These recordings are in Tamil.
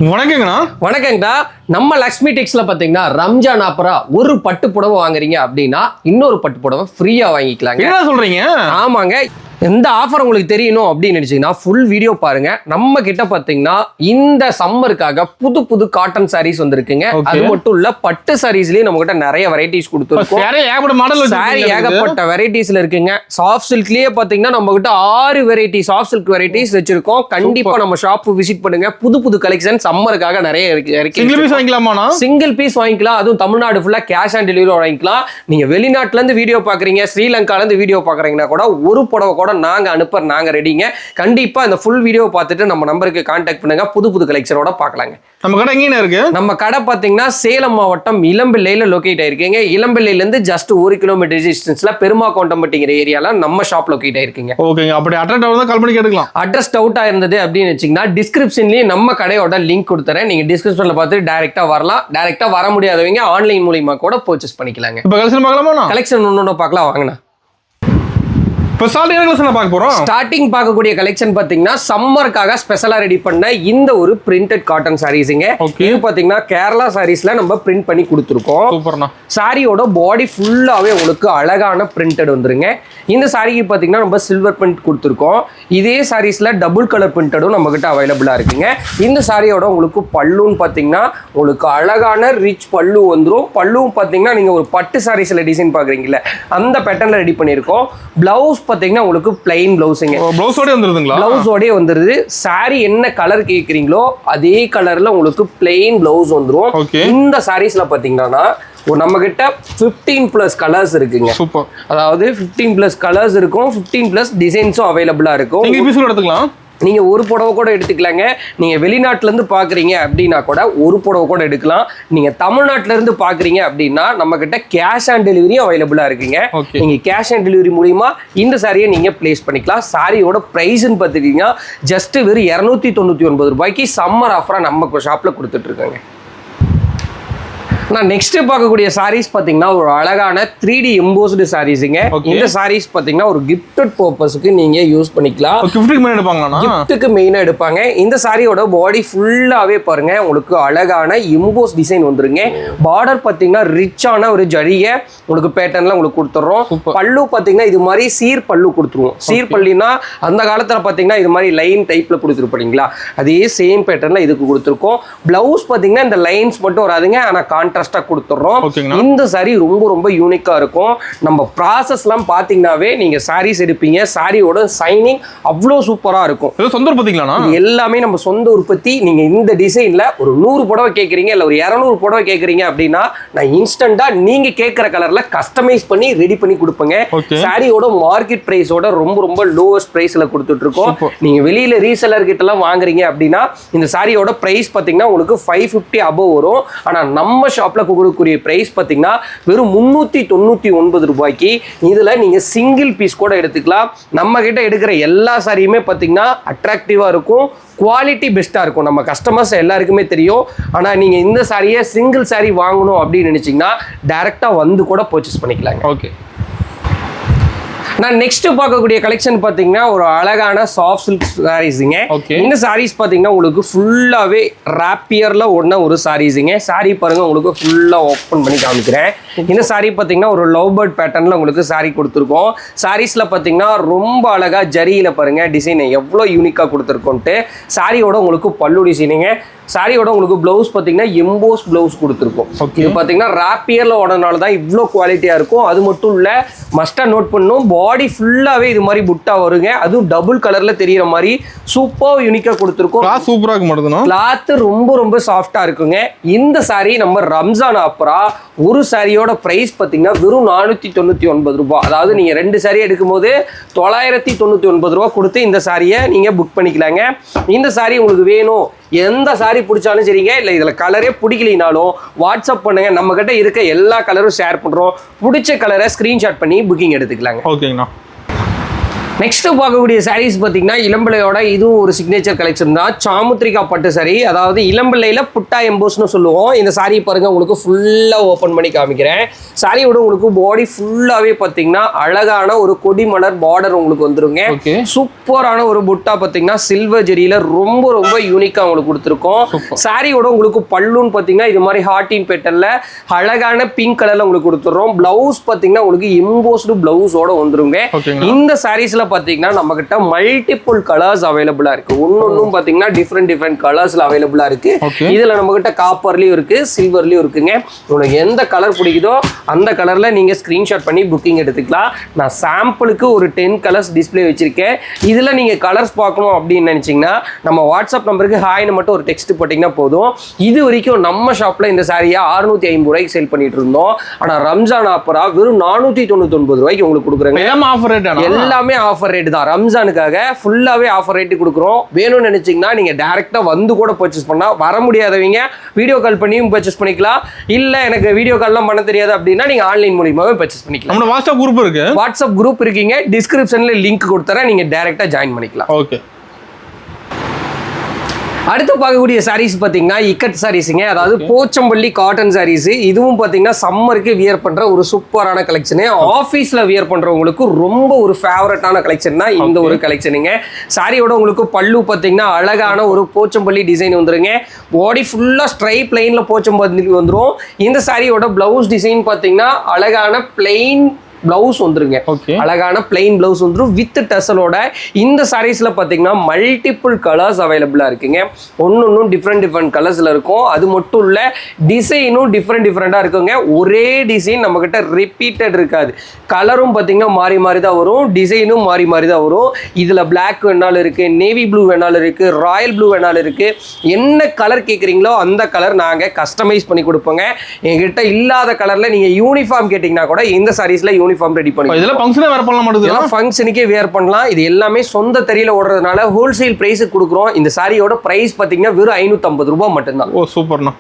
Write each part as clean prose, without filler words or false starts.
வணக்கங்கண்ணா. வணக்கங்கடா. நம்ம லக்ஷ்மி டெக்ஸ்ல பாத்தீங்கன்னா ரம்ஜான் ஆஃபரா ஒரு பட்டு புடவை வாங்குறீங்க அப்படின்னா இன்னொரு பட்டு புடவை ஃப்ரீயா வாங்கிக்கலாங்க. என்ன சொல்றீங்க? ஆமாங்க. எந்த ஆஃபர் உங்களுக்கு தெரியணும் அப்படின்னு நினைச்சீங்கன்னா ஃபுல் வீடியோ பாருங்க. நம்ம கிட்ட பாத்தீங்கன்னா இந்த சம்மருக்காக புது புது காட்டன் சாரீஸ் வந்திருக்குங்க. அது மட்டும் இல்ல பட்டு சாரீஸ்லயும் நம்ம கிட்ட நிறைய வெரைட்டிஸ் கொடுத்துருக்கோம். ஏகப்பட்ட வெரைட்டிஸ்ல இருக்குங்க. சாஃப்ட் சில்க்லயே பாத்தீங்கன்னா நம்ம கிட்ட 6 வெரைட்டி சாஃப்ட் சில்க் வெரைட்டிஸ் வச்சிருக்கோம். கண்டிப்பா நம்ம ஷாப் விசிட் பண்ணுங்க. புது புது கலெக்ஷன் சம்மருக்காக நிறைய இருக்கு. சிங்கிள் பீஸ் வாங்கிக்கலாம். அதுவும் தமிழ்நாடு ஃபுல்லா கேஷ் ஆன் டெலிவரி வாங்கிக்கலாம். நீங்க வெளிநாட்டுல இருந்து வீடியோ பாக்குறீங்க, ஸ்ரீலங்கால இருந்து வீடியோ பாக்குறீங்கன்னா கூட ஒரு புடவை கூட நாங்க ரெடிங்க. கண்டிப்பா இந்த ஃபுல் வீடியோ பார்த்துட்டு நம்ம நம்பருக்கு கான்டாக்ட் பண்ணுங்க. புது புது கலெக்ஷனோட பார்க்கலாங்க. நம்ம கடை எங்க இருக்கு? நம்ம கடை பாத்தீங்கன்னா சேலம் மாவட்டம் இளம்பிள்ளையில லொகேட் ஆயிருக்கீங்க. இளம்பிள்ளையில இருந்து ஜஸ்ட் 1 கிலோமீட்டர் டிஸ்டன்ஸ்ல பெருமாக்கோண்டம்பட்டிங்கிற ஏரியால நம்ம ஷாப் லொகேட் ஆயிருக்கீங்க. ஓகேங்க. அப்படி அட்ரஸ் டவுட் தான் கால் பண்ணி கேட்டுக்கலாம். அட்ரஸ் டவுட்டா இருந்தது அப்படின்னு வச்சீங்கன்னா டிஸ்கிரிப்ஷன்லயே நம்ம கடையோட லிங்க் கொடுத்துறேன். நீங்க டிஸ்கிரிப்ஷன்ல பார்த்து டைரக்டா வரலாம். டைரக்டா வர முடியாதவங்க ஆன்லைன் மூலமா கூட பர்ச்சேஸ் பண்ணிக்கலாங்க. இப்போ கலெக்ஷன் பார்க்கலாமா? கலெக்ஷன் ஒன்னொன்னு பார்க்கலாம் வாங்கண்ணா. இப்போ ஸ்டார்டிங் பார்க்கக்கூடிய கலெக்ஷன் பாத்தீங்கன்னா சம்மருக்காக ஸ்பெஷலா ரெடி பண்ண இந்த ஒரு பிரிண்டட் காட்டன் சாரீஸ்ங்க. இது பாத்தீங்கன்னா கேரளா சாரீஸ்ல நம்ம பிரிண்ட் பண்ணி கொடுத்துருக்கோம். சாரியோட பாடி ஃபுல்லாவே உங்களுக்கு அழகான பிரிண்டட் வந்துருங்க. இந்த சாரிக்கு பாத்தீங்கன்னா நம்ம சில்வர் பிரிண்ட் கொடுத்துருக்கோம். இதே சாரீஸ்ல டபுள் கலர் பிரிண்டடும் நம்ம கிட்ட அவைலபிளா இருக்குங்க. இந்த சாரியோட உங்களுக்கு பல்லுன்னு பாத்தீங்கன்னா உங்களுக்கு அழகான ரிச் பல்லு வந்துடும். பல்லுவும் பாத்தீங்கன்னா நீங்க ஒரு பட்டு சாரீஸ்ல டிசைன் பாக்குறீங்கல்ல அந்த பேட்டர்ன்ல ரெடி பண்ணிருக்கோம். பிளவுஸ் பாத்தீங்கன்னா உங்களுக்கு பிளைன் பிளவுஸ்ங்க. பிளவுஸோட வந்துருதுங்களா? பிளவுஸோட வந்துருது. சாரி என்ன கலர் கேக்குறீங்களோ அதே கலர்ல உங்களுக்கு பிளைன் பிளவுஸ் வந்துரும். இந்த சாரீஸ்ல பாத்தீங்கன்னா நம்ம கிட்ட 15+ கலர்ஸ் இருக்குங்க. சூப்பர். அதாவது 15+ கலர்ஸ் இருக்கும். 15+ டிசைன்ஸும் அவைலபிளா இருக்கும். நீங்க பீஸ் எடுத்துக்கலாம். நீங்க ஒரு புடவை கூட எடுத்துக்கலாங்க. நீங்க வெளிநாட்டுல இருந்து பாக்குறீங்க அப்படின்னா கூட ஒரு புடவை கூட எடுக்கலாம். நீங்க தமிழ்நாட்டுல இருந்து பாக்குறீங்க அப்படின்னா நம்ம கிட்ட கேஷ் ஆன் டெலிவரியும் அவைலபிளா இருக்குங்க. நீங்க கேஷ் ஆன் டெலிவரி மூலியமா இந்த சாரியை நீங்க பிளேஸ் பண்ணிக்கலாம். சாரியோட பிரைஸ்ன்னு பாத்துட்டீங்கன்னா ஜஸ்ட் வெறும் 299 ரூபாய்க்கு சம்மர் ஆஃபரா நம்ம ஷாப்ல கொடுத்துட்டு இருக்காங்க. நான் நெக்ஸ்ட் பார்க்கக்கூடிய சாரீஸ் பாத்தீங்கன்னா ஒரு அழகான 3D எம்போஸ்டு சாரீஸ்ங்க. இந்த சாரீஸ் பாத்தீங்கன்னா ஒரு கிஃப்டட் பர்பஸ்க்கு நீங்க யூஸ் பண்ணிக்கலாம். கிஃப்ட்டுக்கு மெயினா எடுப்பாங்க. இந்த சாரியோட பாடி ஃபுல்லாவே பாருங்க உங்களுக்கு அழகான எம்போஸ் டிசைன் வந்துருங்க. பார்டர் பாத்தீங்கன்னா ரிச்சான ஒரு ஜரிகை உங்களுக்கு பேட்டர்ன்ல உங்களுக்கு கொடுத்துறோம். பல்லு பாத்தீங்கன்னா இது மாதிரி சீர் பல்லு கொடுத்துருவோம். சீர் பல்லினா அந்த காலத்துல பாத்தீங்கன்னா இது மாதிரி லைன் டைப்ல கொடுத்துருப்பீங்களா அதே சேம் பேட்டர்ன்ல இதுக்கு கொடுத்துருக்கோம். பிளவுஸ் பாத்தீங்கன்னா இந்த லைன்ஸ் மட்டும் வராதுங்க. ஆனா கொடுத்துறோம். இந்த சாரி ரொம்ப ரொம்ப யூனிக்கா இருக்கும். நம்ம ப்ராசஸ்லாம் பாத்தீங்கன்னாவே நீங்க சாரீஸ் எடுப்பீங்க. சாரியோட சைனிங் அவ்வளவு சூப்பரா இருக்கும். சொந்த உற்பத்திங்களா? எல்லாமே நம்ம சொந்த உற்பத்தி. நீங்க இந்த டிசைன்ல ஒரு 100 புடவை கேக்குறீங்க இல்ல ஒரு 200 புடவை கேக்குறீங்க அப்படின்னா நான் இன்ஸ்டன்டா நீங்க கேட்கிற கலர்ல கஸ்டமைஸ் பண்ணி ரெடி பண்ணி கொடுப்பேங்க. சாரியோட மார்க்கெட் பிரைஸோட ரொம்ப ரொம்ப லோவஸ்ட் பிரைஸ்ல கொடுத்துட்டு இருக்கோம். நீங்க வெளியில ரீசெல்லர் கிட்ட எல்லாம் வாங்குறீங்க அப்படின்னா இந்த சாரியோட பிரைஸ் பாத்தீங்கன்னா உங்களுக்கு 550 above வரும். ஆனா நம்ம ஷாப்ல கொடுக்கக்கூடிய பிரைஸ் பாத்தீங்கன்னா வெறும் 399 ரூபாய்க்கு. இதுல நீங்க சிங்கிள் பீஸ் கூட எடுத்துக்கலாம். நம்ம கிட்ட எடுக்கிற எல்லா சாரியுமே பாத்தீங்கன்னா அட்ராக்டிவா இருக்கும். குவாலிட்டி பெஸ்டா இருக்கும். நம்ம கஸ்டமர்ஸ் எல்லாருக்குமே தெரியும். ஆனா நீங்க இந்த சாரியை சிங்கிள் சாரி வாங்கணும் அப்படின்னு நினைச்சீங்கன்னா டைரக்டா வந்து கூட பர்ச்சேஸ் பண்ணிக்கலாங்க. ஓகே. நான் நெக்ஸ்ட் பார்க்கக்கூடிய கலெக்ஷன் பாத்தீங்கன்னா ஒரு அழகான சாஃப்ட் சில்க் சாரீஸ்ங்க. இந்த சாரீஸ் பாத்தீங்கன்னா உங்களுக்கு ஃபுல்லாவே ராப்பியர்ல ஒண்ண ஒரு சாரீஸ்ங்க. சாரி பாருங்க உங்களுக்கு ஃபுல்லா ஓபன் பண்ணி காமிக்கிறேன். இந்த சாரி பாத்தீங்கன்னா ஒரு லவ் பேர்ட் பேட்டர்ன்ல உங்களுக்கு சாரி கொடுத்துருக்கோம். சாரீஸ்ல பாத்தீங்கன்னா ரொம்ப அழகா ஜரியில பாருங்க டிசைன் எவ்வளவு யூனிக்கா கொடுத்துருக்கோன்ட்டு. சாரியோட உங்களுக்கு பல்லு டிசைனுங்க. சாரியோட உங்களுக்கு பிளவுஸ் பாத்தீங்கன்னா எம்போஸ் பிளவுஸ் கொடுத்துருக்கோம். இது பாத்தீங்கன்னா ராப்பியர்ல ஓடனால தான் இவ்வளோ குவாலிட்டியா இருக்கும். அது மட்டும் இல்ல மஸ்டா நோட் பண்ணும் பாடி ஃபுல்லாவே இது மாதிரி புட்டா வருங்க. அதுவும் டபுள் கலர்ல தெரியற மாதிரி சூப்பர் யூனிக்கா கொடுத்துருக்கோம். சூப்பரா இருக்கு. கிளாத் ரொம்ப ரொம்ப சாஃப்டா இருக்குங்க. இந்த சாரி நம்ம ரம்ஜான் ஆஃபரா ஒரு சாரியோட பிரைஸ் பாத்தீங்கன்னா வெறும் 499 ரூபாய். அதாவது நீங்க 2 சாரி எடுக்கும் போது 999 ரூபாய் கொடுத்து இந்த சாரியை நீங்க புக் பண்ணிக்கலாங்க. இந்த சாரி உங்களுக்கு வேணும் எந்த சாரி பிடிச்சாலும் சரிங்க இல்லை இதில் கலரே பிடிக்கலினாலும் வாட்ஸ்அப் பண்ணுங்க. நம்ம கிட்ட இருக்க எல்லா கலரும் ஷேர் பண்ணுறோம். பிடிச்ச கலரை ஸ்க்ரீன்ஷாட் பண்ணி புக்கிங் எடுத்துக்கலாங்க. ஓகேங்கண்ணா. நெக்ஸ்ட் பார்க்கக்கூடிய சாரீஸ் பார்த்தீங்கன்னா இளம்பிள்ளையோட இதுவும் ஒரு சிக்னேச்சர் கலெக்ஷன் தான். சாமுத்ரிகா பட்டு சாரி. அதாவது இளம்பிள்ளையில புட்டா எம்போஸ்னு சொல்லுவோம். இந்த சாரி பாருங்க உங்களுக்கு ஃபுல்லா ஓப்பன் பண்ணி காமிக்கிறேன். சாரியோட உங்களுக்கு பாடி ஃபுல்லாவே பார்த்தீங்கன்னா அழகான ஒரு கொடி மலர் பார்டர் உங்களுக்கு வந்துருங்க. சூப்பர் சூப்பரான ஒரு புட்டா பார்த்தீங்கன்னா சில்வர் ஜெரியில ரொம்ப ரொம்ப யூனிக்கா உங்களுக்கு கொடுத்துருக்கோம். சாரியோட உங்களுக்கு பல்லுன்னு பார்த்தீங்கன்னா இது மாதிரி ஹார்டின் பேட்டர்ல அழகான பிங்க் கலர்ல உங்களுக்கு கொடுத்துறோம். பிளவுஸ் பார்த்தீங்கன்னா உங்களுக்கு எம்போஸ்டு பிளவுஸோட வந்துருங்க. இந்த சாரீஸ்ல பார்த்தீங்கன்னா நம்ம கிட்ட மல்டிபிள் கலர்ஸ் அவைலபிளா இருக்கு. ஒன்னொன்னும் பார்த்தீங்கன்னா டிஃப்ரெண்ட் கலர்ஸ்ல அவைலபிளா இருக்கு. இதுல நம்ம கிட்ட காப்பர்லயும் இருக்கு, சில்வர்லயும் இருக்குங்க. உங்களுக்கு எந்த கலர் பிடிக்குதோ அந்த கலர்ல நீங்க ஸ்கிரீன்ஷாட் பண்ணி புக்கிங் எடுத்துக்கலாம். நான் சாம்பிளுக்கு ஒரு 10 கலர்ஸ் டிஸ்பிளே வச்சிருக்கேன். இதுல நீங்க கலர்ஸ் பார்க்கணும் அப்படின்னு நினைச்சீங்கன்னா நம்ம வாட்ஸ்அப் நம்பருக்கு ஹாய்னு மட்டும் ஒரு டெக்ஸ்ட் போட்டீங்கன்னா போதும். இது வரைக்கும் நம்ம ஷாப்ல இந்த சாரியா 650 ரூபாய்க்கு சேல் பண்ணிட்டு இருந்தோம். ஆனா ரம்ஜான் ஆஃபரா வெறும் 499 ரூபாய்க்கு உங்களுக்கு கொடுக்குறேங்க. எல்லாமே ஆஃபர் ரேட் தான். ரம்ஜானுக்காக ஃபுல்லாவே ஆஃபர் ரேட் கொடுக்குறோம். வேணும்னு நினைச்சீங்கன்னா நீங்க டைரக்டா வந்து கூட பர்ச்சேஸ் பண்ணா, வர முடியாதவங்க வீடியோ கால் பண்ணியும் பர்ச்சேஸ் பண்ணிக்கலாம். இல்ல எனக்கு வீடியோ கால்லாம் பண்ண தெரியாது அப்படின்னா நீங்க ஆன்லைன் மூலமாவே பர்ச்சேஸ் பண்ணிக்கலாம். நம்ம வாட்ஸ்அப் குரூப் இருக்கு. வாட்ஸ்அப் குரூப் இருக்கீங்க, டிஸ்கிரிப்ஷன்ல லிங்க் கொடுத்தறேன், நீங்க டைரக்டா ஜாயின் பண்ணிக்கலாம். ஓகே. அடுத்து பார்க்கக்கூடிய சாரீஸ் பார்த்தீங்கன்னா இக்கட் சாரீஸுங்க. அதாவது போச்சம்பள்ளி காட்டன் சாரீஸ். இதுவும் பார்த்தீங்கன்னா சம்மருக்கு வியர் பண்ற ஒரு சூப்பரான கலெக்ஷனு. ஆஃபீஸில் வியர் பண்றவங்களுக்கு ரொம்ப ஒரு ஃபேவரட்டான கலெக்ஷன் தான் இந்த ஒரு கலெக்ஷனுங்க. சாரியோட உங்களுக்கு பல்லு பார்த்தீங்கன்னா அழகான ஒரு போச்சம்பள்ளி டிசைன் வந்துருங்க. பாடி ஃபுல்லாக ஸ்ட்ரைப் லைன்ல போச்சம்பள்ளி வந்துடும். இந்த சாரியோட பிளவுஸ் டிசைன் பார்த்தீங்கன்னா அழகான பிளெயின் பிளவுஸ் வந்துருங்க. அழகான பிளெயின் பிளவுஸ் வந்துடும் வித் டசலோட. இந்த சாரீஸ்ல பாத்தீங்கன்னா மல்டிபிள் கலர்ஸ் அவைலபிளா இருக்குங்க. ஒன்னொன்னும் டிஃப்ரெண்ட் கலர்ஸ்ல இருக்கும். அது மட்டும் இல்ல டிசைனும் டிஃப்ரெண்டா இருக்குங்க. ஒரே டிசைன் நம்ம கிட்ட ரிப்பீட்டட் இருக்காது. கலரும் பாத்தீங்கன்னா மாறி தான் வரும், டிசைனும் மாறி தான் வரும். இதுல பிளாக் வேணாலும் இருக்கு, நேவி ப்ளூ வேணாலும் இருக்கு, ராயல் ப்ளூ வேணாலும் இருக்கு. என்ன கலர் கேட்குறீங்களோ அந்த கலர் நாங்க கஸ்டமைஸ் பண்ணி கொடுப்போங்க. எங்ககிட்ட இல்லாத கலர்ல நீங்க யூனிஃபார்ம் கேட்டீங்கன்னா கூட இந்த சாரீஸ்ல யூனிஃபார்ம் ரெடி பண்ணி இதெல்லாம் ஃபங்க்ஷனே வேர் பண்ணலாம் மாட்டேங்குது. எல்லாம் ஃபங்க்ஷனுக்கே வேர் பண்ணலாம். இது எல்லாமே சொந்த தறியில ஓடுறதுனால ஹோல்சேல் பிரைஸுக்கு கொடுக்குறோம். இந்த சாரியோட பிரைஸ் பாத்தீங்கன்னா வெறும் 550 ரூபாய் மட்டும்தான். ஓ சூப்பர்ண்ணா.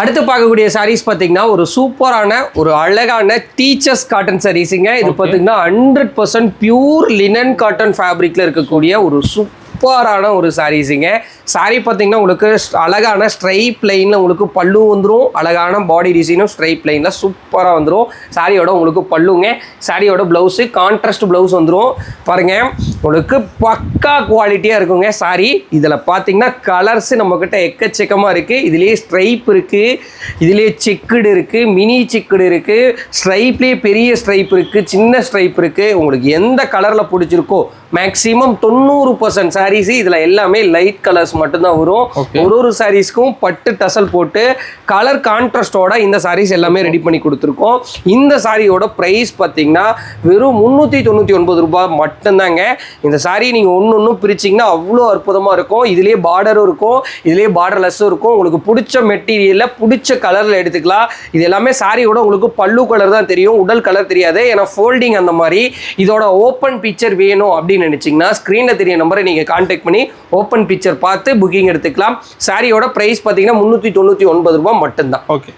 அடுத்து பார்க்கக்கூடிய சாரீஸ் பார்த்தீங்கன்னா ஒரு சூப்பரான ஒரு அழகான டீச்சர்ஸ் காட்டன் சாரீஸுங்க. இது பார்த்தீங்கன்னா 100% பியூர் லினன் காட்டன் ஃபேப்ரிக்ல இருக்கக்கூடிய ஒரு சூப்பரான ஒரு சாரீஸுங்க. சாரி பார்த்தீங்கன்னா உங்களுக்கு அழகான ஸ்ட்ரைப் லைனில் உங்களுக்கு பல்லு வந்துடும். அழகான பாடி டிசைனும் ஸ்ட்ரைப் லைனில் சூப்பராக வந்துடும். சாரியோட உங்களுக்கு பல்லுங்க. சாரியோட ப்ளவுஸு கான்ட்ராஸ்ட் ப்ளவுஸ் வந்துடும். பாருங்கள் உங்களுக்கு பக்கா குவாலிட்டியாக இருக்குங்க சாரி. இதில் பார்த்தீங்கன்னா கலர்ஸ் நம்மக்கிட்ட எக்கச்சக்கமாக இருக்குது. இதுலேயே ஸ்ட்ரைப் இருக்குது, இதுலேயே செக்குடு இருக்குது, மினி செக்குடு இருக்குது, ஸ்ட்ரைப்லேயே பெரிய ஸ்ட்ரைப் இருக்குது, சின்ன ஸ்ட்ரைப் இருக்குது. உங்களுக்கு எந்த கலரில் பிடிச்சிருக்கோ மேக்ஸிமம் 90% சாரீஸ் இதில் எல்லாமே லைட் கலர்ஸ் மட்டும்தான் வரும். ஒரு சாரீஸ்க்கும் பட்டு டசல் போட்டு கலர் கான்ட்ராஸ்டோட இந்த சாரீஸ் எல்லாமே ரெடி பண்ணி கொடுத்துருக்கோம். இந்த சாரியோட பிரைஸ் பார்த்தீங்கன்னா வெறும் 399 ரூபாய் மட்டும்தாங்க. இந்த சாரி நீங்கள் ஒன்று பிரிச்சிங்கன்னா அவ்வளோ அற்புதமாக இருக்கும். இதுலேயே பார்டரும் இருக்கும், இதுலேயே பார்டர்லெஸ்ஸும் இருக்கும். உங்களுக்கு பிடிச்ச மெட்டீரியலில் பிடிச்ச கலரில் எடுத்துக்கலாம். இது எல்லாமே சாரியோட உங்களுக்கு பல்லு கலர் தான் தெரியும், உடல் கலர் தெரியாது. ஏன்னா ஃபோல்டிங் அந்த மாதிரி. இதோட ஓப்பன் பிக்சர் வேணும் அப்படின்னு நினைச்சீங்கன்னா ஸ்க்ரீனில் தெரிய நம்பரை நீங்கள் கான்டாக்ட் பண்ணி ஓப்பன் பிக்சர் பார்த்து புக்கிங் எடுத்துக்கலாம். சாரியோட பிரைஸ் பார்த்தீங்கன்னா 399 ரூபாய் மட்டும்தான். ஓகே.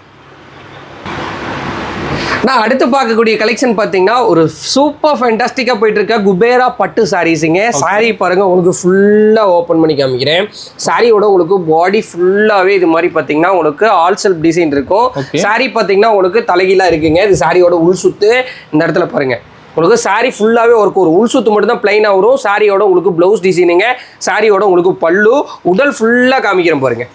நான் அடுத்து பார்க்கக்கூடிய கலெக்ஷன் பார்த்தீங்கன்னா ஒரு சூப்பர் ஃபேண்டாஸ்டிக்காக போயிட்டு இருக்க குபேரா பட்டு சாரீஸுங்க. சாரி பாருங்க, உங்களுக்கு ஃபுல்லாக ஓப்பன் பண்ணி காமிக்கிறேன். சாரியோட உங்களுக்கு பாடி ஃபுல்லாகவே இது மாதிரி பார்த்தீங்கன்னா உங்களுக்கு ஆல் செல்ஃப் டிசைன் இருக்கும். சாரி பார்த்தீங்கன்னா உங்களுக்கு தலைகீழாக இருக்குங்க. இது சாரியோட உள் சுத்து. இந்த இடத்துல பாருங்க உங்களுக்கு சாரி ஃபுல்லாகவே ஒரு உள் சுத்து மட்டும் தான் பிளைனாக வரும். சாரியோட உங்களுக்கு ப்ளவுஸ் டிசைனுங்க. சாரியோட உங்களுக்கு பல்லு. உடல் ஃபுல்லாக காமிக்கிறேன் பாருங்க.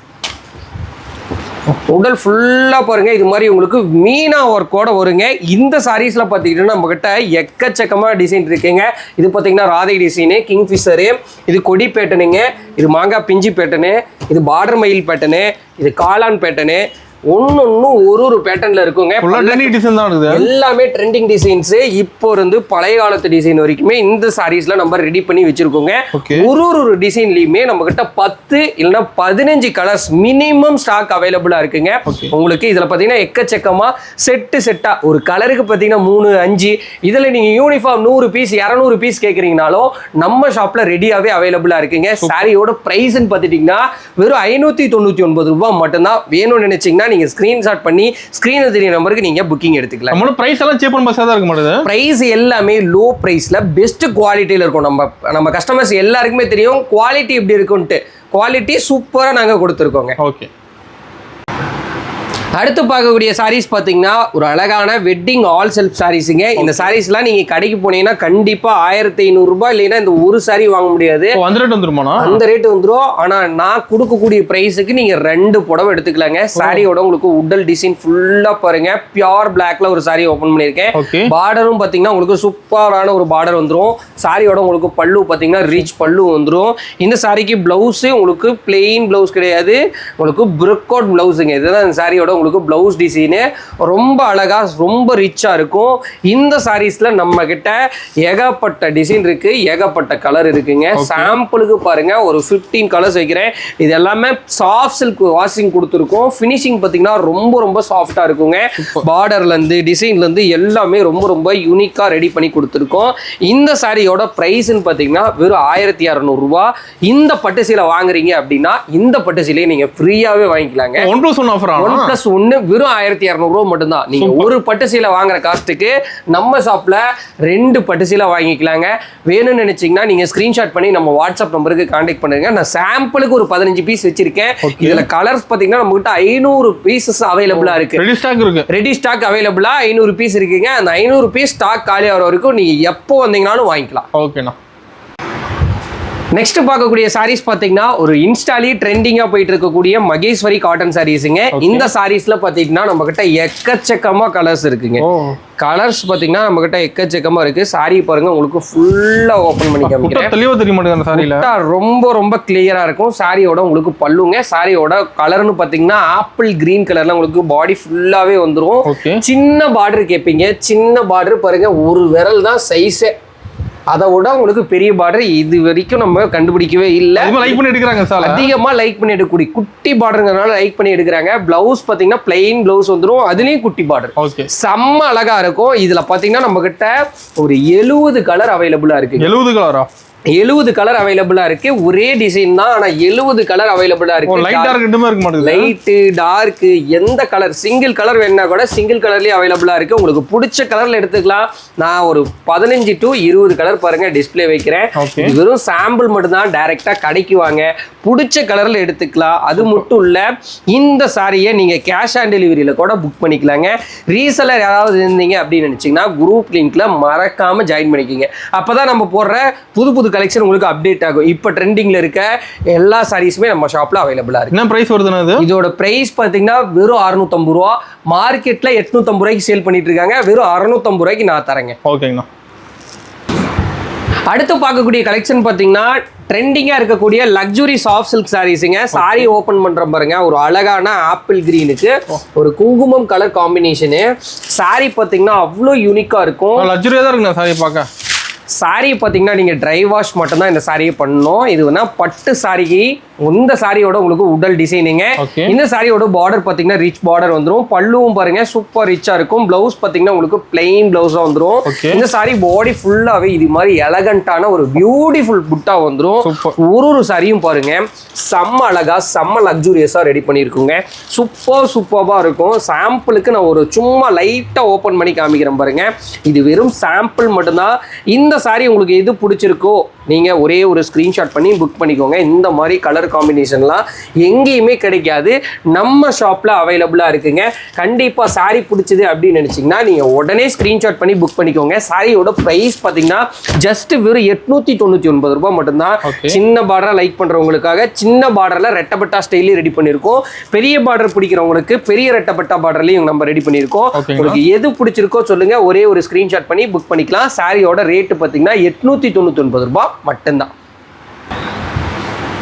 உடல் ஃபுல்லாக பாருங்க இது மாதிரி உங்களுக்கு மீனா ஒர்க்கோட வருங்க. இந்த சாரீஸ்ல பார்த்தீங்கன்னா நம்ம கிட்ட எக்கச்சக்கமாக டிசைன் இருக்குங்க. இது பார்த்தீங்கன்னா ராதை டிசைனு, கிங்ஃபிஷரு, இது கொடி பேட்டனுங்க, இது மாங்காய் பிஞ்சி பேட்டனு, இது பார்டர் மயில் பேட்டனு, இது காளான் பேட்டனு. ஒன்னொன்னும் ஒரு பேட்டர்ன்ல இருக்குங்க. எல்லாமே ட்ரெண்டிங் டிசைன்ஸ். இப்போ இருந்து பழைய காலத்து டிசைன் வரைக்குமே இந்த சாரீஸ்ல நம்ம ரெடி பண்ணி வச்சிருக்கோங்க. ஒரு டிசைன்லயுமே நம்ம கிட்ட 10 இல்லைன்னா 15 கலர்ஸ் மினிமம் ஸ்டாக் அவைலபிளா இருக்குங்க. உங்களுக்கு இதுல பாத்தீங்கன்னா எக்கச்சக்கமா செட்டா ஒரு கலருக்கு பாத்தீங்கன்னா 3, 5. இதுல நீங்க யூனிஃபார்ம் 100 பீஸ் 200 பீஸ் கேக்குறீங்கனாலும் நம்ம ஷாப்ல ரெடியாவே அவைலபிளா இருக்குங்க. சாரியோட பிரைஸ்ன்னு பாத்துட்டீங்கன்னா வெறும் 599 ரூபாய் மட்டும்தான். வேணும்னு நினைச்சீங்கன்னா நீங்க ஸ்கிரீன்ஷாட் பண்ணி ஸ்கிரீன்ல தெரிய நம்பருக்கு நீங்க புக்கிங் எடுத்துக்கலாம். நம்ம பிரைஸ் எல்லாம் சீப் அண்ட் பெஸ்டா இருக்க மாட்டேங்குது. பிரைஸ் எல்லாமே லோ பிரைஸ்ல பெஸ்ட் குவாலிட்டில இருக்கும். நம்ம கஸ்டமர்ஸ் எல்லாருக்குமே தெரியும் குவாலிட்டி எப்படி இருக்கும்ட்டு. குவாலிட்டி சூப்பரா நாங்க கொடுத்துருக்கோங்க. ஓகே. அடுத்து பார்க்கக்கூடிய சாரீஸ் பார்த்தீங்கன்னா ஒரு அழகான வெட்டிங் ஆல் செல்ஃப் சாரீஸுங்க. இந்த சாரீஸ்லாம் நீங்க கடைக்கு போனீங்கன்னா கண்டிப்பா 1500 ரூபாய் இல்லைன்னா இந்த ஒரு சாரீ வாங்க முடியாது. அந்த ரேட் வந்துருமாண்ணா? அந்த ரேட் வந்துடும். ஆனா நான் கொடுக்கக்கூடிய பிரைஸுக்கு நீங்க 2 புடவை எடுத்துக்கலாங்க. சாரியோட உங்களுக்கு உடல் டிசைன் ஃபுல்லா பாருங்க, பியூர் பிளாக்ல ஒரு சாரி ஓபன் பண்ணியிருக்கேன். பார்டரும் பார்த்தீங்கன்னா உங்களுக்கு சூப்பரான ஒரு பார்டர் வந்துடும். சாரியோட உங்களுக்கு பல்லு பார்த்தீங்கன்னா ரிச் பல்லு வந்துடும். இந்த சாரிக்கு பிளவுஸ் உங்களுக்கு பிளெயின் பிளவுஸ் கிடையாது, உங்களுக்கு பிரிக் அவுட் பிளவுஸுங்க. இதுதான் இந்த சாரியோட உங்களுக்கு பிளவுஸ் டிசைனு ரொம்ப அழகா ரொம்ப ரிச்சா இருக்கும். இந்த சாரீஸ்ல நம்ம கிட்ட ஏகப்பட்ட டிசைன் இருக்கு, ஏகப்பட்ட கலர் இருக்குங்க. சாம்பிளுக்கு பாருங்க ஒரு 15 கலர்ஸ் வைக்கிறேன். இது எல்லாமே சாஃப்ட் சில்க் வாஷிங் கொடுத்துருக்கோம். ஃபினிஷிங் பார்த்தீங்கன்னா ரொம்ப ரொம்ப சாஃப்டா இருக்குங்க. பார்டர்ல இருந்து டிசைன்ல இருந்து எல்லாமே ரொம்ப ரொம்ப யூனிக்கா ரெடி பண்ணி கொடுத்துருக்கோம். இந்த சாரியோட பிரைஸ்ன்னு பார்த்தீங்கன்னா வெறும் 1600 ரூபாய். இந்த பட்டு சீலை வாங்குறீங்க அப்படின்னா இந்த பட்டு சீலையை நீங்க ஃப்ரீயாவே வாங்கிக்கலாங்க. 1+1 ஆஃபர். 1+1 வெறும் 1200 ரூபாய் மட்டும்தான். நீங்க ஒரு பட்டு சீலை வாங்குற காஸ்ட்டுக்கு நம்ம ஷாப்ல 2 பட்டு சீலை வாங்கிக்கலாங்க. வேணும்னு நினைச்சீங்கன்னா நீங்க ஸ்கிரீன்ஷாட் பண்ணி நம்ம வாட்ஸ்அப் நம்பருக்கு கான்டாக்ட் பண்ணுங்க. நான் சாம்பிளுக்கு ஒரு 15 பீஸ் வச்சிருக்கேன். இதுல கலர்ஸ் பாத்தீங்கன்னா நம்ம கிட்ட 500 பீசஸ் அவைலபிளா இருக்கு. ரெடி ஸ்டாக் அவைலபிளா 500 பீஸ் இருக்குங்க. அந்த 500 பீஸ் ஸ்டாக் காலி ஆகிற வரைக்கும் நீங்க எப்போ வந்தீங்கன்னாலும் வாங்கிக்கலாம். ஓகேண்ணா. நெக்ஸ்ட் பார்க்கக்கூடிய சாரீஸ் பார்த்தீங்கன்னா ஒரு இன்ஸ்டாலி ட்ரெண்டிங்காக போயிட்டு இருக்கக்கூடிய மகேஸ்வரி காட்டன் சாரீஸுங்க. இந்த சாரீஸ்ல பார்த்தீங்கன்னா நம்ம கிட்ட எக்கச்சக்கமா கலர்ஸ் இருக்குங்க. கலர்ஸ் பார்த்தீங்கன்னா நம்ம கிட்ட எக்கச்சக்கமா இருக்கு. சாரி பாருங்க உங்களுக்கு ஃபுல்லா ஓபன் பண்ணி காமிக்கிறேன். தெளிவா தெரிய மாட்டேங்குது சாரில. ரொம்ப ரொம்ப கிளியரா இருக்கும். சாரியோட உங்களுக்கு பல்லுங்க. சாரியோட கலர்னு பார்த்தீங்கன்னா ஆப்பிள் கிரீன் கலர்ல உங்களுக்கு பாடி ஃபுல்லாவே வந்துடும். சின்ன பார்டர் கேட்பீங்க. சின்ன பார்டர் பாருங்க ஒரு விரல் தான் சைஸே. அதை விட உங்களுக்கு பெரிய பார்டர் இது வரைக்கும் நம்ம கண்டுபிடிக்கவே இல்லை. லைக் பண்ணி எடுக்கிறாங்க சார். அதிகமா லைக் பண்ணி எடுக்கக்கூடிய குட்டி பார்டருங்கிறதுனால லைக் பண்ணி எடுக்கிறாங்க. பிளவுஸ் பாத்தீங்கன்னா பிளெயின் பிளவுஸ் வந்துடும். அதுலயும் குட்டி பார்டர் செம்ம அழகா இருக்கும். இதுல பாத்தீங்கன்னா நம்ம கிட்ட ஒரு 70 கலர் அவைலபிளா இருக்கு. 70 கலரா? 70 கலர் அவைலபிளா இருக்கு. ஒரே டிசைன் தான், ஆனா 70 கலர் அவைலபிளா இருக்கு. லைட் டார்க் எந்த கலர் சிங்கிள் கலர் வேணா கூட சிங்கிள் கலர்லயே அவைலபிளா இருக்கு. உங்களுக்கு பிடிச்ச கலர்ல எடுத்துக்கலாம். நான் ஒரு 15 to 20 கலர் பாருங்க டிஸ்பிளே வைக்கிறேன். வெறும் சாம்பிள் மட்டும் தான். டைரக்டா கடைக்கு வாங்க, பிடிச்ச கலர்ல எடுத்துக்கலாம். அது மட்டும் இல்ல இந்த சாரியை நீங்க கேஷ் ஆன் டெலிவரியில கூட புக் பண்ணிக்கலாங்க. ரீசெலர் யாராவது இருந்தீங்க அப்படின்னு நினைச்சீங்கன்னா குரூப் லிங்க்ல மறக்காம ஜாயின் பண்ணிக்கோங்க. அப்பதான் நம்ம போடுற புது புது கலெக்ஷன் உங்களுக்கு அப்டேட் ஆகும். இப்போ ட்ரெண்டிங்ல இருக்க எல்லா சாரீஸுமே நம்ம ஷாப்ல அவைலபிளா இருக்கு. என்ன பிரைஸ் வருதுன்னா இது? இதோட பிரைஸ் பாத்தீங்கன்னா வெறும் 650 ரூபா. மார்க்கெட்ல 850 ரூபாய்க்கு சேல் பண்ணிட்டு இருக்காங்க. வெறும் 650 ரூபாய்க்கு நான் தரேங்க. ஓகேங்கண்ணா. அடுத்து பார்க்கக்கூடிய கலெக்ஷன் பாத்தீங்கன்னா ட்ரெண்டிங்கா இருக்கக்கூடிய லக்ஸுரி சாஃப்ட் சில்க் சாரீஸுங்க. சாரி ஓபன் பண்ற பாருங்க ஒரு அழகான ஆப்பிள் கிரீனுக்கு ஒரு குங்குமம் கலர் காம்பினேஷனு. சாரி பாத்தீங்கன்னா அவ்வளோ யூனிக்கா இருக்கும். லக்ஸுரியா தான் இருக்குண்ணா சாரி பார்க்க. சாரி பார்த்தீங்கன்னா நீங்கள் ட்ரை வாஷ் மட்டும்தான் இந்த சாரியை பண்ணணும். இது வேணா பட்டு சாரிக்கு இந்த சாரியோட உங்களுக்கு உடல் டிசைனிங்க. இந்த சாரியோட பார்டர் பார்த்தீங்கன்னா ரிச் பார்டர் வந்துடும். பல்லுவும் பாருங்க சூப்பர் ரிச்சா இருக்கும். பிளவுஸ் பார்த்தீங்கன்னா உங்களுக்கு பிளெயின் பிளவுஸா வந்துடும். இந்த சாரி பாடி ஃபுல்லாவே இது மாதிரி எலகண்டான ஒரு பியூட்டிஃபுல் புட்டா வந்துடும். ஒரு சாரியும் பாருங்க செம்ம அழகா செம்ம லக்ஸூரியஸா ரெடி பண்ணியிருக்குங்க. சூப்பர்பா இருக்கும். சாம்பிளுக்கு நான் ஒரு சும்மா லைட்டா ஓப்பன் பண்ணி காமிக்கிறேன் பாருங்க. இது வெறும் சாம்பிள் மட்டும்தான். இந்த சாரி உங்களுக்கு எது பிடிச்சிருக்கோ நீங்க ஒரே ஒரு ஸ்கிரீன்ஷாட் பண்ணி புக் பண்ணிக்கோங்க. இந்த மாதிரி கலர் காம்பினேஷன்லாம் எங்கேயுமே கிடைக்காது. நம்ம ஷாப்ல அவைலபிளா இருக்குங்க. கண்டிப்பா சாரி பிடிச்சது அப்படின்னு நினைச்சீங்கன்னா நீங்க உடனே ஸ்கிரீன்ஷாட் பண்ணி புக் பண்ணிக்கோங்க. சாரியோட பிரைஸ் பாத்தீங்கன்னா ஜஸ்ட் வெறும் 899 ரூபாய் மட்டும்தான். சின்ன பார்டர் லைக் பண்றவங்களுக்காக சின்ன பார்டர்ல ரெட்டப்பட்டா ஸ்டைலே ரெடி பண்ணிருக்கோம். பெரிய பார்டர் பிடிக்கிறவங்களுக்கு பெரிய ரெட்டப்பட்டா பார்டர்லயும் நம்ம ரெடி பண்ணிருக்கோம். உங்களுக்கு எது பிடிச்சிருக்கோ சொல்லுங்க, ஒரே ஒரு ஸ்கிரீன்ஷாட் பண்ணி புக் பண்ணிக்கலாம். சாரியோட ரேட் பாத்தீங்கன்னா 899 ரூபாய் மட்டும்தான்.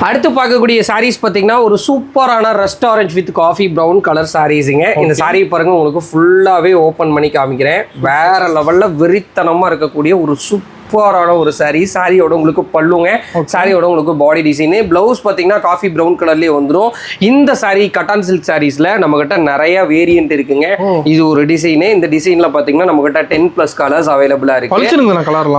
அடுத்து பார்க்கக்கூடிய சாரீஸ் பார்த்தீங்கன்னா ஒரு சூப்பரான rust orange with coffee brown colour சாரீஸுங்க. இந்த சாரீ பாருங்க உங்களுக்கு ஃபுல்லாகவே ஓப்பன் பண்ணி காமிக்கிறேன். வேற லெவலில் வெறித்தனமாக இருக்கக்கூடிய ஒரு சூப்பரான ஒரு சாரி. சாரியோட உங்களுக்கு பல்லுங்க. சாரியோட உங்களுக்கு பாடி டிசைனு. பிளவுஸ் பார்த்தீங்கன்னா காஃபி ப்ரௌன் கலர்லேயே வந்துடும். இந்த சாரி கட்டான் சில்க் சாரீஸ்ல நம்ம கிட்ட நிறைய வேரியன்ட் இருக்குங்க. இது ஒரு டிசைனு. இந்த டிசைன்ல பார்த்தீங்கன்னா நம்ம கிட்ட 10+ கலர்ஸ் அவைலபிளா இருக்கு.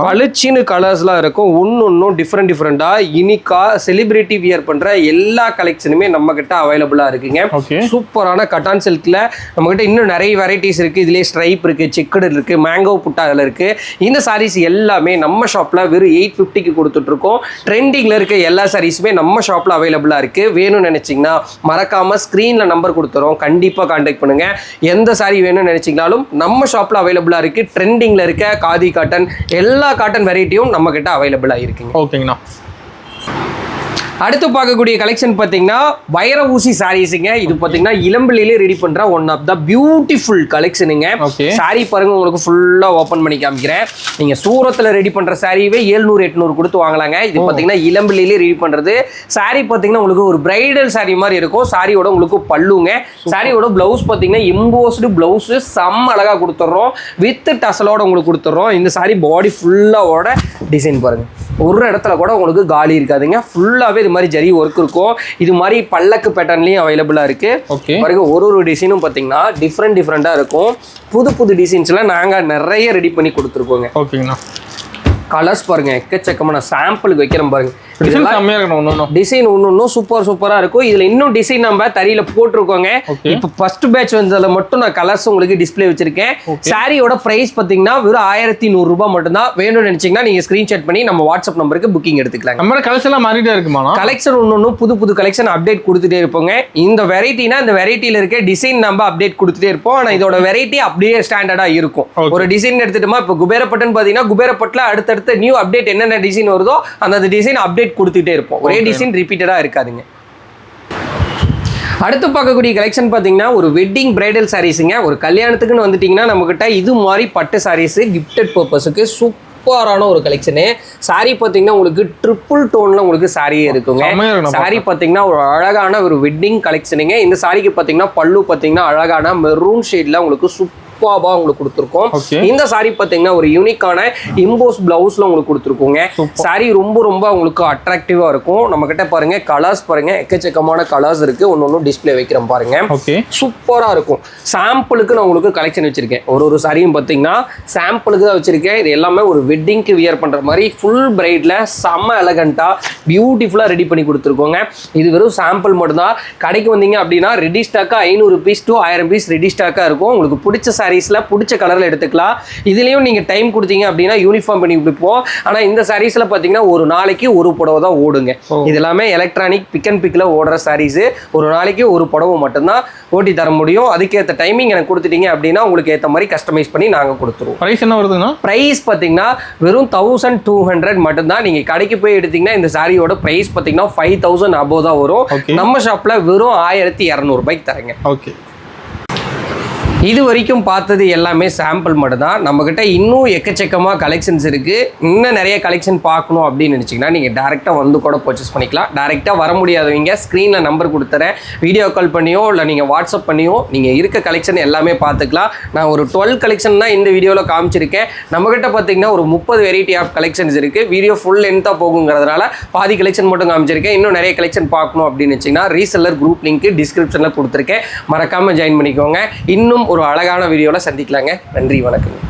பளிச்சின்னு கலர்ஸ்லாம் இருக்கும். ஒன்னும் டிஃப்ரெண்டா யூனிக்கா செலிபிரிட்டி வியர் பண்ற எல்லா கலெக்ஷனுமே நம்ம கிட்ட அவைலபிளா இருக்குங்க. சூப்பரான கட்டான் சில்க்ல நம்ம கிட்ட இன்னும் நிறைய வெரைட்டிஸ் இருக்கு. இதுலயே ஸ்ட்ரைப் இருக்கு, செக்குடு இருக்கு, மேங்கோ புட்டால இருக்கு. இந்த சாரீஸ் எல்லாமே நம்ம ஷாப்பில் வெறும் 850க்கு கொடுத்துட்ருக்கோம். ட்ரெண்டிங்கில் இருக்க எல்லா சாரீஸுமே நம்ம ஷாப்பில் அவைலபிளாக இருக்குது. வேணும்னு நினச்சிங்கன்னா மறக்காமல் ஸ்க்ரீனில் நம்பர் கொடுத்துறோம், கண்டிப்பாக கான்டாக்ட் பண்ணுங்கள். எந்த சாரீ வேணும்னு நினச்சிங்கனாலும் நம்ம ஷாப்பில் அவைலபிளாக இருக்குது. ட்ரெண்டிங்கில் இருக்க காதி காட்டன் எல்லா காட்டன் வெரைட்டியும் நம்மக்கிட்ட அவைலபிளாக இருக்குங்க. ஓகேங்கண்ணா. அடுத்து பார்க்கக்கூடிய கலெக்ஷன் பார்த்தீங்கன்னா வைர ஊசி சாரீஸுங்க. இது பார்த்தீங்கன்னா இளம்பிள்ளையிலே ரெடி பண்ணுற ஒன் ஆஃப் த பியூட்டிஃபுல் கலெக்ஷனுங்க. சாரீ பாருங்க, உங்களுக்கு ஃபுல்லாக ஓப்பன் பண்ணி காமிக்கிறேன். நீங்கள் சூரத்தில் ரெடி பண்ணுற சாரீவே 700-800 கொடுத்து வாங்கலாங்க. இது பார்த்தீங்கன்னா இளம்பிள்ளையிலே ரெடி பண்ணுறது. சாரீ பார்த்தீங்கன்னா உங்களுக்கு ஒரு பிரைடல் சாரீ மாதிரி இருக்கும். சாரியோட உங்களுக்கு பல்லுங்க. சாரியோட பிளவுஸ் பார்த்தீங்கன்னா எம்போஸ்டு பிளவுஸ் செம்ம அழகாக கொடுத்துட்றோம். வித் டசலோட உங்களுக்கு கொடுத்துட்றோம். இந்த சாரீ பாடி ஃபுல்லாவோட டிசைன் பாருங்க, ஒரு இடத்துல கூட உங்களுக்கு காலி இருக்காதுங்க. ஃபுல்லாகவே இது மாதிரி ஜரி ஒர்க் இருக்கும். இது மாதிரி பல்லக்கு பேட்டர்ன்லயும் அவைலபிளா இருக்கு. பாருங்க, ஒரு டிசைனும் பாத்தீங்கன்னா டிஃப்ரெண்டா இருக்கும். புது டிசைன்ஸ்ல நாங்க நிறைய ரெடி பண்ணி கொடுத்துருக்கோங்க. ஓகேங்கண்ணா. கலர்ஸ் பாருங்க, எக்கச்சக்கமா நான் சாம்பிளுக்கு வைக்கிறேன் பாருங்க. டிசைன் ஒன்னும் சூப்பரா இருக்கும். இதுல இன்னும் டிசைன் நம்ம தறியில போட்டிருக்கோங்க. இப்போ ஃபர்ஸ்ட் பேட்ச் வந்ததுல மட்டும் நான் கலர்ஸ் உங்களுக்கு டிஸ்ப்ளே வச்சிருக்கேன். சாரியோட பிரைஸ் பாத்தீங்கன்னா வெறும் 1100 ரூபாய் மட்டும் தான். வேணும்னு நினைச்சீங்கன்னா நீங்க ஸ்கிரீன்ஷாட் பண்ணி நம்ம வாட்ஸ்அப் நம்பருக்கு புக்கிங் எடுத்துக்கலாம். நம்ம கலெக்ஷன் எல்லாம் மாறிட்டே இருக்குமா? கலெக்ஷன் ஒன்னும் புது கலெக்ஷன் அப்டேட் கொடுத்துட்டே இருப்போங்க. இந்த வெரைட்டினா இந்த வெரைட்டில இருக்க டிசைன் நம்ம அப்டேட் கொடுத்துட்டே இருப்போம். ஆனா இதோட வெரைட்டி அப்படியே ஸ்டாண்டர்டா இருக்கும். ஒரு டிசைன் எடுத்துட்டோமா, இப்போ குபேரப்பட்டுன்னு பாத்தீங்கன்னா குபேரப்பட்டுல அடுத்தடுத்த நியூ அப்டேட் என்னென்ன டிசைன் வருதோ அந்த டிசைன் அப்டேட் கொடுத்துட்டே இருப்போம். ஒரே டிசைன் ரிப்பீட்டடா இருக்காதுங்க. அடுத்து பார்க்கக்கூடிய கலெக்ஷன் பார்த்தீங்கன்னா ஒரு வெட்டிங் பிரைடல் சாரீஸுங்க. ஒரு கல்யாணத்துக்குன்னு வந்துட்டீங்கன்னா நம்மகிட்ட இது மாதிரி பட்டு சாரீஸ் கிஃப்டட் பர்பஸுக்கு சூப்பரான ஒரு கலெக்ஷனு. சாரி பார்த்தீங்கன்னா உங்களுக்கு ட்ரிபிள் டோன்ல உங்களுக்கு சாரியே இருக்குங்க. சாரி பார்த்தீங்கன்னா ஒரு அழகான ஒரு வெட்டிங் கலெக்ஷனுங்க. இந்த சாரிக்கு பார்த்தீங்கன்னா பல்லு பார்த்தீங்கன்னா அழகான மெரூன் ஷேட்ல உங்களுக்கு சூப்பராக உங்களுக்கு கொடுத்துருக்கோம். இந்த சாரி பார்த்தீங்கன்னா ஒரு யூனிக்கான இம்போஸ் பிளவுஸ்ல உங்களுக்கு கொடுத்துருக்கோங்க. சாரி ரொம்ப உங்களுக்கு அட்ராக்டிவா இருக்கும். நம்ம கிட்ட பாருங்க, கலர்ஸ் பாருங்க, எக்கச்சக்கமான கலர்ஸ் இருக்கு. ஒன்னொன்னு டிஸ்ப்ளே வைக்கிறேன் பாருங்க. சூப்பரா இருக்கும். சாம்பிளுக்கு நான் உங்களுக்கு கலெக்ஷன் வச்சிருக்கேன். ஒரு சாரியும் பார்த்தீங்கன்னா சாம்பிளுக்கு தான் வச்சிருக்கேன். இது எல்லாமே ஒரு வெட்டிங்க்கு வியர் பண்ற மாதிரி ஃபுல் பிரைட்ல செம்ம எலகண்டா பியூட்டிஃபுல்லா ரெடி பண்ணி கொடுத்துருக்கோங்க. இது வெறும் சாம்பிள் மட்டும்தான். கடைக்கு வந்தீங்க அப்படின்னா ரெடி ஸ்டாக்கா 500 பீஸ் to 1000 பீஸ் ரெடி ஸ்டாக்கா இருக்கும். உங்களுக்கு பிடிச்ச சாரீஸ்ல பிடிச்ச கலர்ல எடுத்துக்கலாம். இதுலயும் நீங்க டைம் கொடுத்தீங்க அப்படின்னா யூனிஃபார்ம் பண்ணி கொடுப்போம். ஆனா இந்த சாரீஸ்ல பாத்தீங்கன்னா ஒரு நாளைக்கு ஒரு புடவை தான் ஓடுங்க. இது எல்லாமே எலக்ட்ரானிக் பிக் அண்ட் பிக்ல ஓடுற சாரீஸ். ஒரு நாளைக்கு ஒரு புடவை மட்டும்தான் ஓட்டி தர முடியும். அதுக்கேற்ற டைமிங் எனக்கு கொடுத்துட்டீங்க அப்படின்னா உங்களுக்கு ஏற்ற மாதிரி கஸ்டமைஸ் பண்ணி நாங்க கொடுத்துருவோம். பிரைஸ் என்ன வருதுன்னா, பிரைஸ் பாத்தீங்கன்னா வெறும் 1200 மட்டும்தான். நீங்க கடைக்கு போய் எடுத்தீங்கன்னா இந்த சாரியோட பிரைஸ் பாத்தீங்கன்னா 5000 above தான் வரும். நம்ம ஷாப்ல வெறும் 1200 ரூபாய்க்கு தரேங்க. ஓகே. இது வரைக்கும் பார்த்தது எல்லாமே சாம்பிள் மட்டும் தான். நம்மக்கிட்ட இன்னும் எக்கச்சக்கமாக கலெக்ஷன்ஸ் இருக்குது. இன்னும் நிறைய கலெக்ஷன் பார்க்கணும் அப்படின்னு நினச்சிங்கன்னா நீங்கள் டேரெக்டாக வந்து கூட பர்ச்சேஸ் பண்ணிக்கலாம். டேரெக்டாக வர முடியாதவங்க ஸ்க்ரீனில் நம்பர் கொடுத்துறேன். வீடியோ கால் பண்ணியோ இல்லை நீங்கள் வாட்ஸ்அப் பண்ணியோ நீங்கள் இருக்க கலெக்ஷன் எல்லாமே பார்த்துக்கலாம். நான் ஒரு 12 கலெக்ஷன் தான் இந்த வீடியோவில் காமிச்சிருக்கேன். நம்மக்கிட்ட பார்த்தீங்கன்னா ஒரு 30 வெரைட்டி ஆஃப் கலெக்ஷன்ஸ் இருக்குது. வீடியோ ஃபுல் லென்த்தாக போகுங்கிறதுனால பாதி கலெக்ஷன் மட்டும் காமிச்சிருக்கேன். இன்னும் நிறைய கலெக்ஷன் பார்க்கணும் அப்படின்னு நினச்சிங்கன்னா ரீசெல்லர் குரூப் லிங்க் டிஸ்கிரிப்ஷனில் கொடுத்துருக்கேன். மறக்காமல் ஜாயின் பண்ணிக்கோங்க. இன்னும் ஒரு அழகான வீடியோல சந்திக்கலாங்க. நன்றி, வணக்கம்.